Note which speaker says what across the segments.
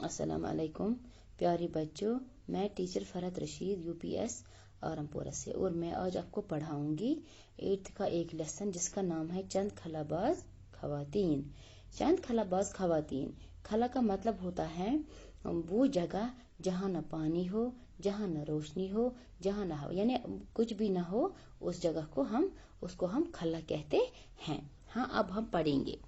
Speaker 1: अस्सलाम वालेकुम प्यारे बच्चों, मैं टीचर फरहत रशीद यूपीएस आरमपुरा से, और मैं आज आपको पढ़ाऊंगी 8th का एक लेसन जिसका नाम है चंद खलाबाज खवातीन। चंद खलाबाज खवातीन, खला का मतलब होता है वो जगह जहाँ न पानी हो, जहाँ न रोशनी हो, जहाँ न हवा, यानी कुछ भी ना हो, उस जगह को उसको हम खला कहते हैं। हाँ, अब हम पढ़ेंगे।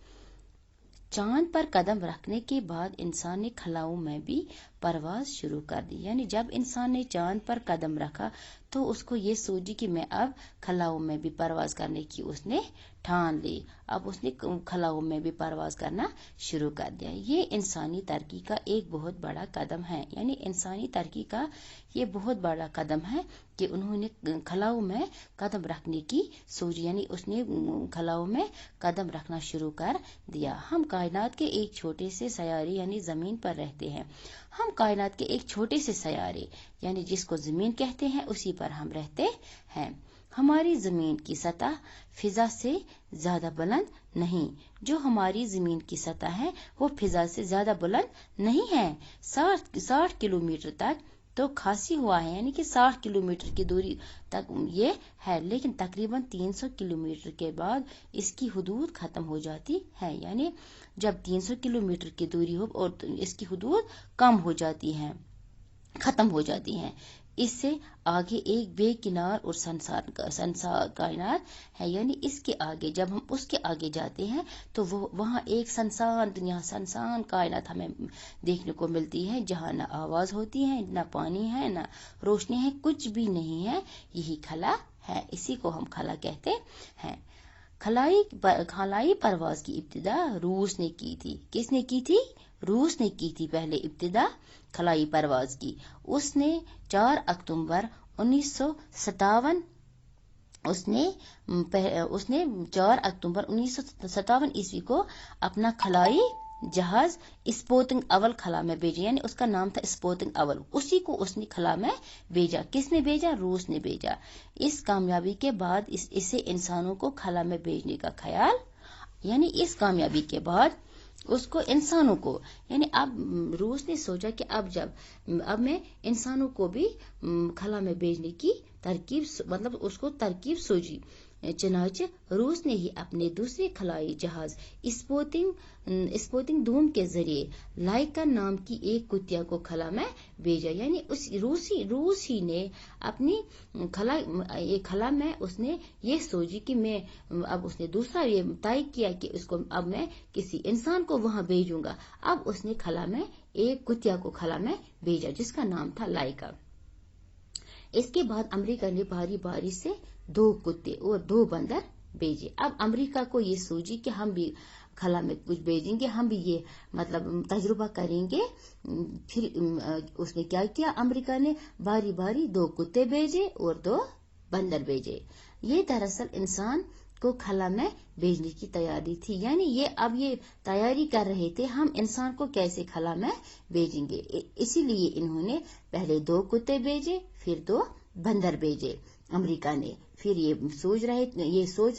Speaker 1: चांद पर कदम रखने के बाद इंसान ने खलाओं में भी परवाज शुरू कर दी। यानी जब इंसान ने चांद पर कदम रखा तो उसको ये सोची कि मैं अब खलाओं में भी परवाज करने की उसने ठान ली। अब उसने खलाओं में भी परवाज करना शुरू कर दिया। ये इंसानी तरक्की का एक बहुत बड़ा कदम है। यानी इंसानी तरक्की का ये बहुत बड़ा कदम है कि उन्होंने खलाओं में कदम रखने की सोची, यानी उसने खलाओं में कदम रखना शुरू कर दिया। हम कायनात के एक छोटे से सयारे यानी जमीन पर रहते हैं। हम कायनात के एक छोटे से सयारे यानी जिसको जमीन कहते हैं उसी पर हम रहते हैं। हमारी जमीन की सतह फिजा से ज्यादा बुलंद नहीं। जो हमारी जमीन की सतह है वो फिजा से ज्यादा बुलंद नहीं है। 60 किलोमीटर तक तो खासी हुआ है, यानी कि 60 किलोमीटर की दूरी तक ये है, लेकिन तकरीबन 300 किलोमीटर के बाद इसकी हुदूद खत्म हो जाती है। यानी जब 300 किलोमीटर की दूरी हो और इसकी हुदूद कम हो जाती है, खत्म हो जाती है। इससे आगे एक बेकिनार और संसार कायनात है। यानी इसके आगे जब हम उसके आगे जाते हैं तो वो वहाँ एक संसान कायनात हमें देखने को मिलती है, जहाँ न आवाज होती है, न पानी है, न रोशनी है, कुछ भी नहीं है। यही खला है, इसी को हम खला कहते हैं। खलाई परवाज की इब्तिदा रूस ने की थी। किसने की थी? रूस ने की थी पहले इब्तिदा खलाई परवाज की। उसने 4 अक्टूबर 1957 उसने 4 अक्टूबर 1957 ईस्वी को अपना खलाई जहाज स्पुतनिक अव्वल खला में भेजा। यानी उसका नाम था स्पुतनिक अव्वल। उसी को उसने खला में भेजा। किसने भेजा? रूस ने भेजा। इस कामयाबी के बाद इसे इंसानों को खला में भेजने का ख्याल, यानी इस कामयाबी के बाद उसको इंसानों को, यानी अब रूस ने सोचा कि अब मैं इंसानों को भी खला में भेजने की तरकीब, मतलब उसको तरकीब सोची। चनाचे रूस ने ही अपने दूसरे खलाई जहाज स्पुतनिक धूम के जरिए लाइका नाम की एक कुतिया को खला में भेजा। यानी उस रूस ही ने अपनी खला में उसने ये सोची कि मैं अब उसने दूसरा ये तय किया कि उसको अब मैं किसी इंसान को वहां भेजूंगा। अब उसने खला में एक कुतिया को खला में भेजा जिसका नाम था लाइका। इसके बाद अमेरिका ने बारी बारी से 2 कुत्ते और 2 बंदर भेजे। अब अमेरिका को ये सोची कि हम भी खला में कुछ भेजेंगे, हम भी ये मतलब तजुर्बा करेंगे। फिर उसने क्या किया? अमेरिका ने बारी बारी 2 कुत्ते भेजे और 2 बंदर भेजे। ये दरअसल इंसान को खला में भेजने की तैयारी थी। यानी ये तैयारी कर रहे थे हम इंसान को कैसे खला में भेजेंगे। इसीलिए इन्होंने पहले 2 कुत्ते भेजे, फिर 2 बंदर भेजे अमेरिका ने। फिर ये सोच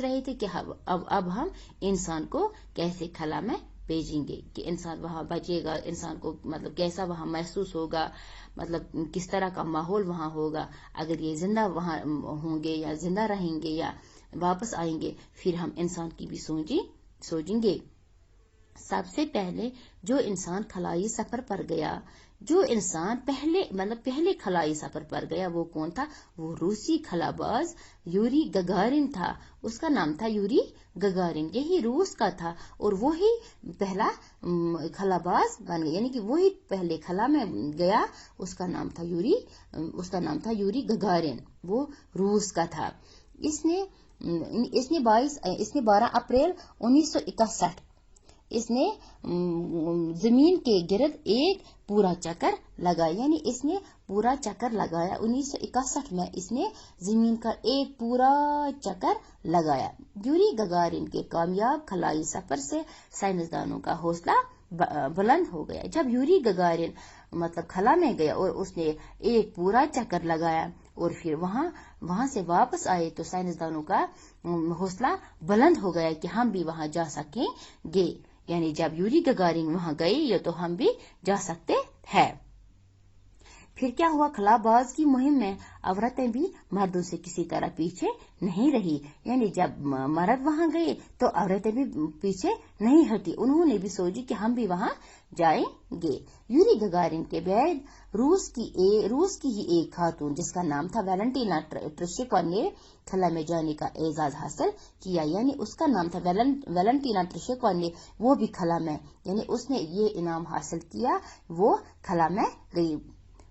Speaker 1: रहे थे कि अब हम इंसान को कैसे खला में भेजेंगे कि इंसान वहां बचेगा, इंसान को मतलब कैसा वहां महसूस होगा, मतलब किस तरह का माहौल वहां होगा, अगर ये जिंदा वहां होंगे या जिंदा रहेंगे या वापस आएंगे। फिर हम इंसान की भी सोचेंगे। सबसे पहले जो इंसान खलाई सफर पर गया, जो इंसान पहले खलाई सफर पर गया, वो कौन था? वो रूसी खलाबाज यूरी गगारिन था। उसका नाम था यूरी गगारिन। यही रूस का था और वो ही पहला खलाबाज बन गया, यानी कि वो ही पहले खला में गया। उसका नाम था यूरी गगारिन। वो रूस का था। इसने 12 अप्रैल 1961 इसने जमीन के गिर्द एक पूरा चक्कर लगाया। यानी इसने पूरा चक्कर लगाया। 1961 में इसने जमीन का एक पूरा चक्कर लगाया। यूरी गगारिन के कामयाब खलाई सफर से साइंसदानों का हौसला बुलंद हो गया। जब यूरी गगारिन मतलब खला में गया और उसने एक पूरा चक्कर लगाया और फिर वहां से वापस आए तो साइंसदानों का हौसला बुलंद हो गया कि हम भी वहां जा सकेंगे। यानी जब यूरी गगारिन वहां गए ये तो हम भी जा सकते है। फिर क्या हुआ, खलाबाज की मुहिम में औरतें भी मर्दों से किसी तरह पीछे नहीं रही, यानी जब मर्द वहां गए तो औरतें भी पीछे नहीं हटी, उन्होंने भी सोची कि हम भी वहां जाएंगे। यूरी गगारिन के बाद रूस की ही एक खातून जिसका नाम था वैलेंटीना ट्रिश्चिकोवा ने खला में जाने का एजाज हासिल किया, यानी उसका नाम था वैलेंटीना ट्रिश्चिकोवा ने, वो भी खला में, यानी उसने ये इनाम हासिल किया, वो खला में गई।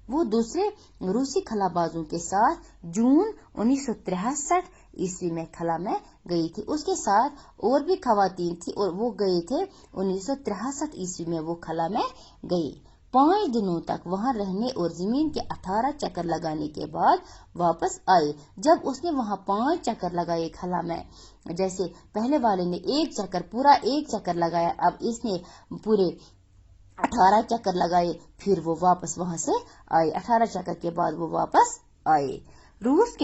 Speaker 1: वो दूसरे रूसी खलाबाजों के साथ जून 1963 ईस्वी में खला में गई थी। उसके साथ और भी खवातीन थी और वो गए थे 1963 ईस्वी में वो खला में गई। 5 दिनों तक वहां रहने और जमीन के 18 चक्कर लगाने के बाद वापस आए। जब उसने वहां 5 चक्कर लगाए खला में, जैसे पहले वाले ने पूरा एक चक्कर लगाया, अब इसने पूरे 18 चक्कर लगाए, फिर वो वापस वहां से आए। 18 चक्कर के बाद वो वापस आए। रूस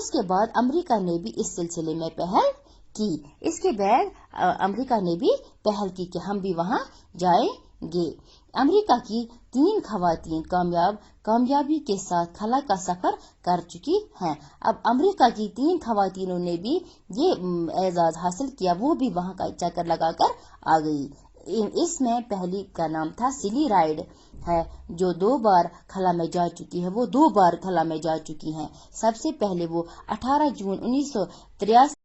Speaker 1: के बाद अमेरिका ने भी इस सिलसिले में पहल की। इसके बाद अमेरिका ने भी पहल की कि हम भी वहां जाएंगे। अमेरिका की 3 खवातीन कामयाबी के साथ खला का सफर कर चुकी हैं। अब अमेरिका की 3 खवातीनों ने भी ये एजाज हासिल किया, वो भी वहां का चक्कर लगाकर आ गई। इसमें पहली का नाम था सिली राइड है, जो 2 बार खला में जा चुकी है, वो 2 बार खला में जा चुकी हैं। सबसे पहले वो 18 जून 1983